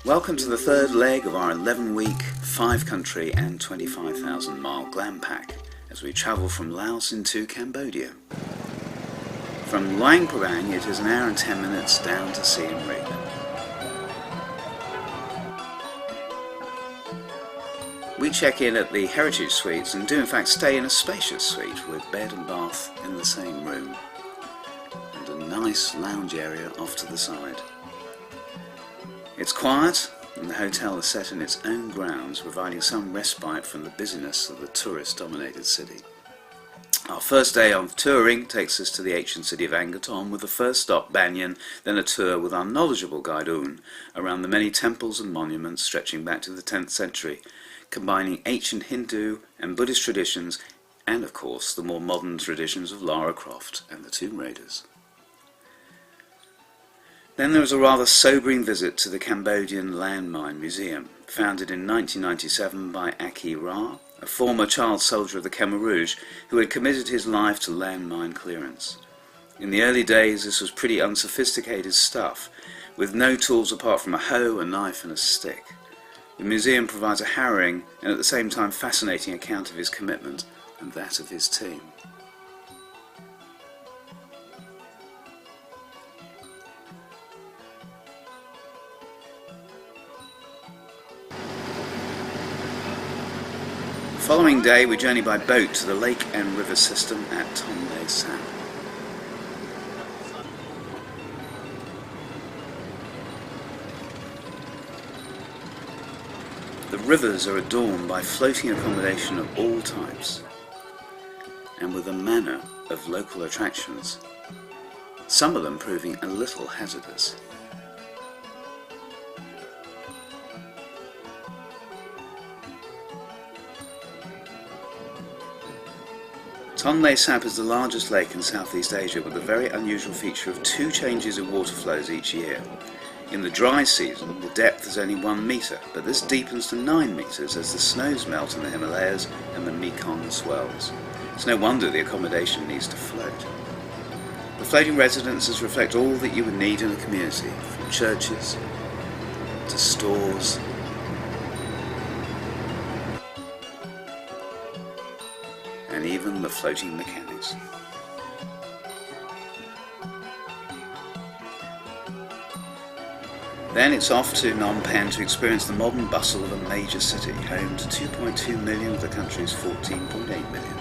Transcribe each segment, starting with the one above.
Welcome to the third leg of our 11-week, 5-country and 25,000-mile Glampack as we travel from Laos into Cambodia. From Luang Prabang it is an hour and 10 minutes down to Siem Reap. We check in at the Heritage Suites and do in fact stay in a spacious suite with bed and bath in the same room and a nice lounge area off to the side. It's quiet and the hotel is set in its own grounds, providing some respite from the busyness of the tourist-dominated city. Our first day of touring takes us to the ancient city of Angkor, with the first stop Banyan, then a tour with our knowledgeable guide Un around the many temples and monuments stretching back to the 10th century, combining ancient Hindu and Buddhist traditions and of course the more modern traditions of Lara Croft and the Tomb Raiders. Then there was a rather sobering visit to the Cambodian Landmine Museum, founded in 1997 by Aki Ra, a former child soldier of the Khmer Rouge who had committed his life to landmine clearance. In the early days this was pretty unsophisticated stuff, with no tools apart from a hoe, a knife and a stick. The museum provides a harrowing and at the same time fascinating account of his commitment and that of his team. The following day we journey by boat to the lake and river system at Tonle Sap. The rivers are adorned by floating accommodation of all types and with a manner of local attractions, some of them proving a little hazardous. Tonle Sap is the largest lake in Southeast Asia with the very unusual feature of 2 changes in water flows each year. In the dry season, the depth is only 1 metre, but this deepens to 9 metres as the snows melt in the Himalayas and the Mekong swells. It's no wonder the accommodation needs to float. The floating residences reflect all that you would need in a community, from churches to stores, and even the floating mechanics. Then it's off to Phnom Penh to experience the modern bustle of a major city, home to 2.2 million of the country's 14.8 million.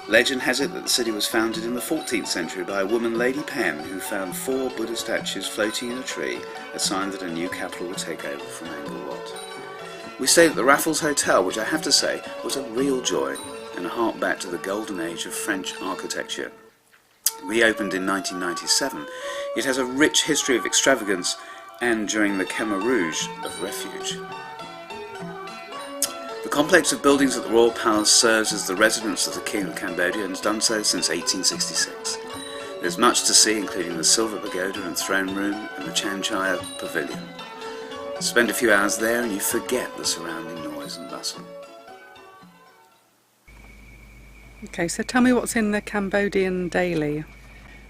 Legend has it that the city was founded in the 14th century by a woman, Lady Penn, who found 4 Buddha statues floating in a tree, a sign that a new capital would take over from Angkor Wat. We stayed at the Raffles Hotel, which I have to say was a real joy and a hark back to the golden age of French architecture. Reopened in 1997, it has a rich history of extravagance and, during the Khmer Rouge, of refuge. The complex of buildings at the Royal Palace serves as the residence of the King of Cambodia and has done so since 1866. There's much to see, including the Silver Pagoda and Throne Room and the Chanchaya Pavilion. Spend a few hours there and you forget the surrounding noise and bustle. Okay, so tell me what's in the Cambodian Daily.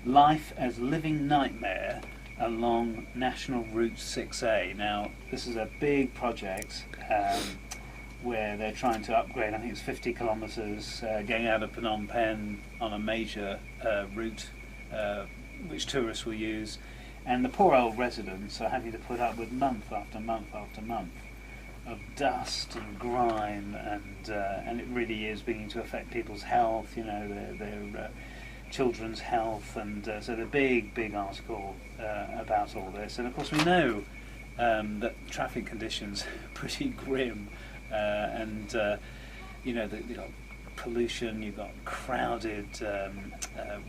Life as Living Nightmare along National Route 6A. Now, this is a big project where they're trying to upgrade, I think it's 50 kilometres, getting out of Phnom Penh on a major route which tourists will use. And the poor old residents are having to put up with month after month after month of dust and grime, and it really is beginning to affect people's health, you know, their children's health, and so the big article about all this. And of course we know that traffic conditions are pretty grim, and you know, you've got pollution, you've got crowded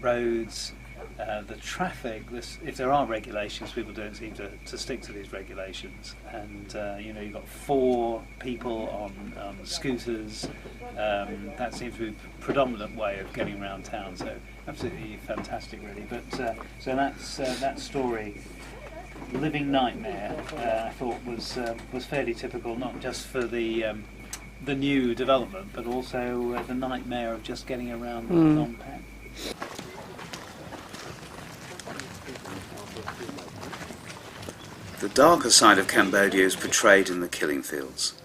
roads. The traffic, if there are regulations, people don't seem to stick to these regulations, and you know, you've got 4 people on scooters. That seems to be the predominant way of getting around town, so absolutely fantastic really. But so that's that story, Living Nightmare, I thought was fairly typical, not just for the new development, but also the nightmare of just getting around Phnom Penh. The darker side of Cambodia is portrayed in the killing fields.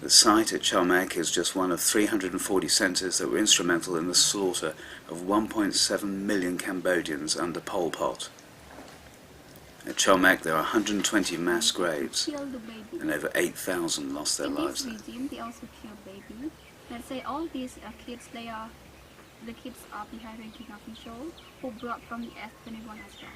The site at Chalmec is just one of 340 centres that were instrumental in the slaughter of 1.7 million Cambodians under Pol Pot. At Chalmec there are 120 mass graves, and over 8,000 lost their lives there. In this regime, they also kill babies. Let's say all these kids, the kids are behind ranking officials who brought from the S-21 as well.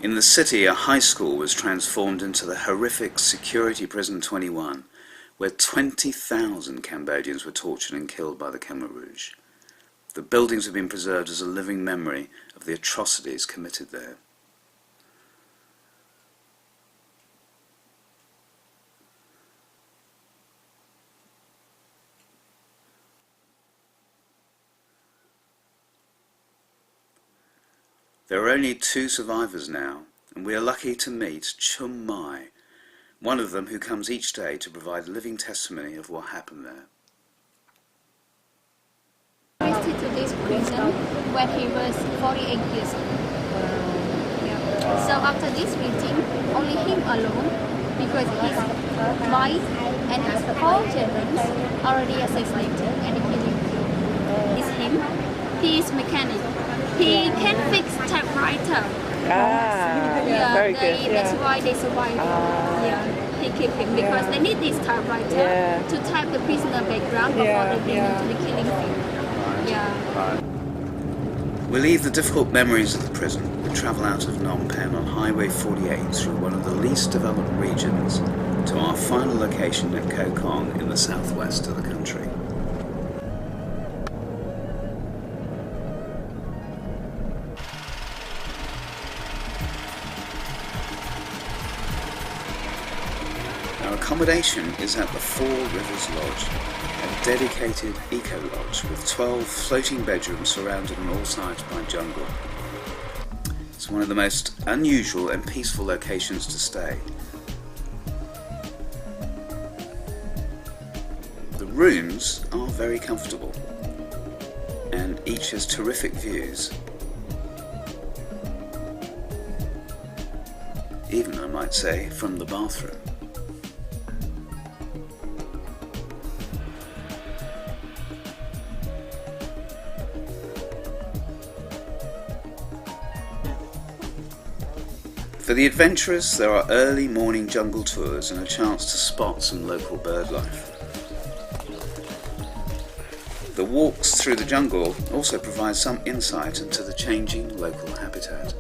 In the city, a high school was transformed into the horrific security prison 21, where 20,000 Cambodians were tortured and killed by the Khmer Rouge. The buildings have been preserved as a living memory of the atrocities committed there. There are only 2 survivors now, and we are lucky to meet Chum Mai, one of them who comes each day to provide living testimony of what happened there. Visited to this prison when he was 48 years old. Yeah. So after this meeting, only him alone, because his wife and his 4 children already assassinated and killing. It's him. He is mechanic. He can fix typewriter. Yeah, very good. That's why they survive. Yeah, he keep him because they need this typewriter to type the prisoner background before they bring him to the killing field. Yeah. We leave the difficult memories of the prison and travel out of Phnom Penh on Highway 48 through one of the least developed regions to our final location at Koh Kong in the southwest of the country. Our accommodation is at the Four Rivers Lodge, a dedicated eco-lodge with 12 floating bedrooms surrounded on all sides by jungle. It's one of the most unusual and peaceful locations to stay. The rooms are very comfortable, and each has terrific views. Even, I might say, from the bathroom. For the adventurous, there are early morning jungle tours and a chance to spot some local bird life. The walks through the jungle also provide some insight into the changing local habitat.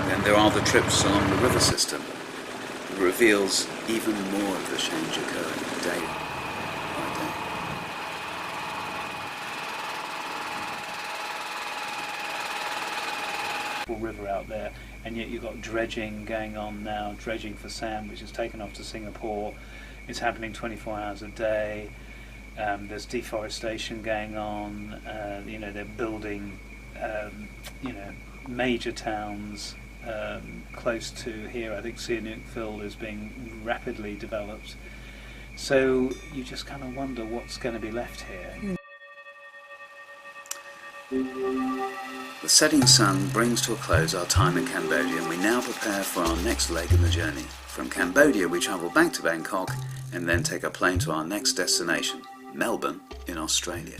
Then there are the trips along the river system. It reveals even more of the change occurring day by day. River out there, and yet you've got dredging going on now, dredging for Siem, which is taken off to Singapore. It's happening 24 hours a day. There's deforestation going on. They're building major towns close to here. I think Siem is being rapidly developed. So you just kind of wonder what's going to be left here. The setting sun brings to a close our time in Cambodia, and we now prepare for our next leg in the journey. From Cambodia we travel back to Bangkok and then take a plane to our next destination, Melbourne in Australia.